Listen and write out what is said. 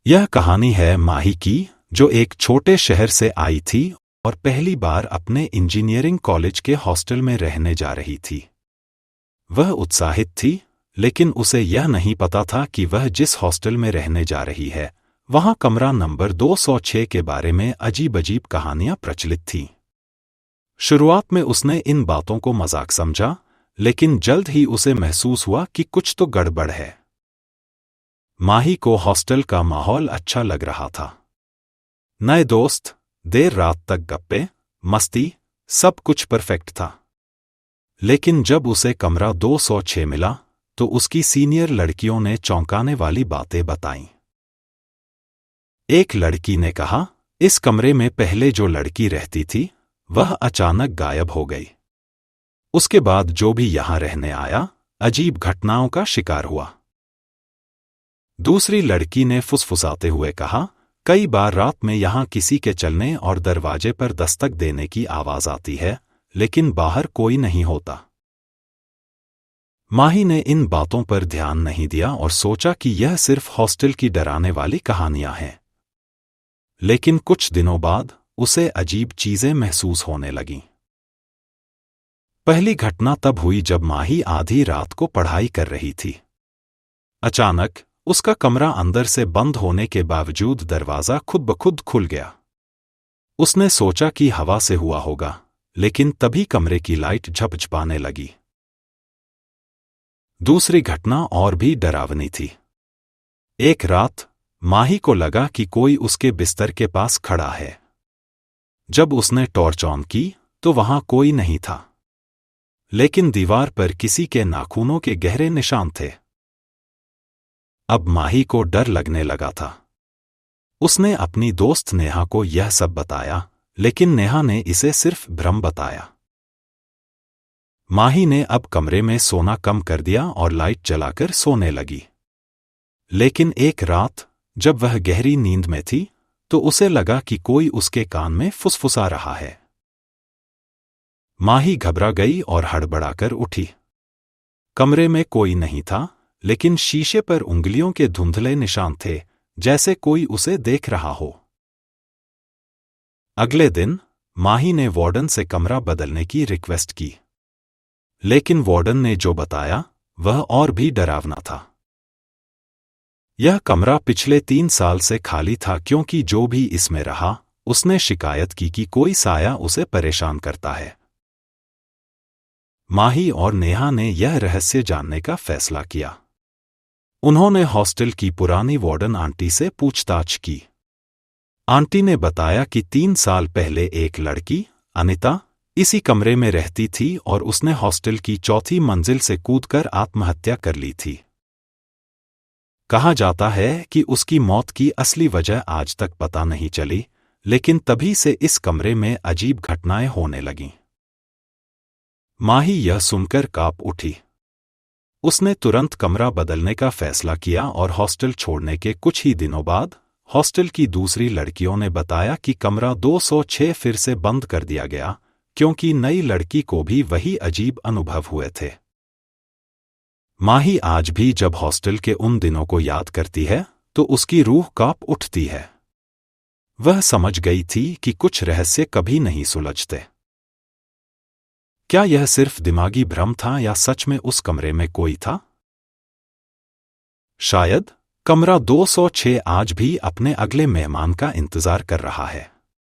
यह कहानी है माही की, जो एक छोटे शहर से आई थी और पहली बार अपने इंजीनियरिंग कॉलेज के हॉस्टल में रहने जा रही थी। वह उत्साहित थी, लेकिन उसे यह नहीं पता था कि वह जिस हॉस्टल में रहने जा रही है, वहां कमरा नंबर 206 के बारे में अजीब-अजीब कहानियां प्रचलित थीं। शुरुआत में उसने इन बातों को मजाक समझा, लेकिन जल्द ही उसे महसूस हुआ कि कुछ तो गड़बड़ है। माही को हॉस्टल का माहौल अच्छा लग रहा था। नए दोस्त, देर रात तक गप्पे, मस्ती, सब कुछ परफेक्ट था। लेकिन जब उसे कमरा 206 मिला, तो उसकी सीनियर लड़कियों ने चौंकाने वाली बातें बताईं। एक लड़की ने कहा, इस कमरे में पहले जो लड़की रहती थी, वह अचानक गायब हो गई। उसके बाद जो भी यहां रहने आया, अजीब घटनाओं का शिकार हुआ। दूसरी लड़की ने फुसफुसाते हुए कहा, कई बार रात में यहां किसी के चलने और दरवाजे पर दस्तक देने की आवाज आती है, लेकिन बाहर कोई नहीं होता। माही ने इन बातों पर ध्यान नहीं दिया और सोचा कि यह सिर्फ हॉस्टल की डराने वाली कहानियां हैं। लेकिन कुछ दिनों बाद उसे अजीब चीजें महसूस होने लगीं। पहली घटना तब हुई जब माही आधी रात को पढ़ाई कर रही थी। अचानक उसका कमरा अंदर से बंद होने के बावजूद दरवाजा खुद ब खुद खुल गया। उसने सोचा कि हवा से हुआ होगा, लेकिन तभी कमरे की लाइट झपझपाने लगी। दूसरी घटना और भी डरावनी थी। एक रात माही को लगा कि कोई उसके बिस्तर के पास खड़ा है। जब उसने टॉर्च ऑन की, तो वहां कोई नहीं था, लेकिन दीवार पर किसी के नाखूनों के गहरे निशान थे। अब माही को डर लगने लगा था। उसने अपनी दोस्त नेहा को यह सब बताया, लेकिन नेहा ने इसे सिर्फ भ्रम बताया। माही ने अब कमरे में सोना कम कर दिया और लाइट जलाकर सोने लगी। लेकिन एक रात, जब वह गहरी नींद में थी, तो उसे लगा कि कोई उसके कान में फुसफुसा रहा है। माही घबरा गई और हड़बड़ाकर उठी। कमरे में कोई नहीं था, लेकिन शीशे पर उंगलियों के धुंधले निशान थे, जैसे कोई उसे देख रहा हो। अगले दिन माही ने वार्डन से कमरा बदलने की रिक्वेस्ट की, लेकिन वार्डन ने जो बताया वह और भी डरावना था। यह कमरा पिछले 3 साल से खाली था, क्योंकि जो भी इसमें रहा, उसने शिकायत की कि कोई साया उसे परेशान करता है। माही और नेहा ने यह रहस्य जानने का फैसला किया। उन्होंने हॉस्टल की पुरानी वार्डन आंटी से पूछताछ की। आंटी ने बताया कि 3 साल पहले एक लड़की, अनिता, इसी कमरे में रहती थी और उसने हॉस्टल की 4थी मंजिल से कूदकर आत्महत्या कर ली थी। कहा जाता है कि उसकी मौत की असली वजह आज तक पता नहीं चली, लेकिन तभी से इस कमरे में अजीब घटनाएं होने लगीं। माही यह सुनकर कांप उठी। उसने तुरंत कमरा बदलने का फैसला किया और हॉस्टल छोड़ने के कुछ ही दिनों बाद हॉस्टल की दूसरी लड़कियों ने बताया कि कमरा 206 फिर से बंद कर दिया गया, क्योंकि नई लड़की को भी वही अजीब अनुभव हुए थे। माही आज भी जब हॉस्टल के उन दिनों को याद करती है, तो उसकी रूह कांप उठती है। वह समझ गई थी कि कुछ रहस्य कभी नहीं सुलझते। क्या यह सिर्फ दिमागी भ्रम था या सच में उस कमरे में कोई था? शायद कमरा 206 आज भी अपने अगले मेहमान का इंतजार कर रहा है।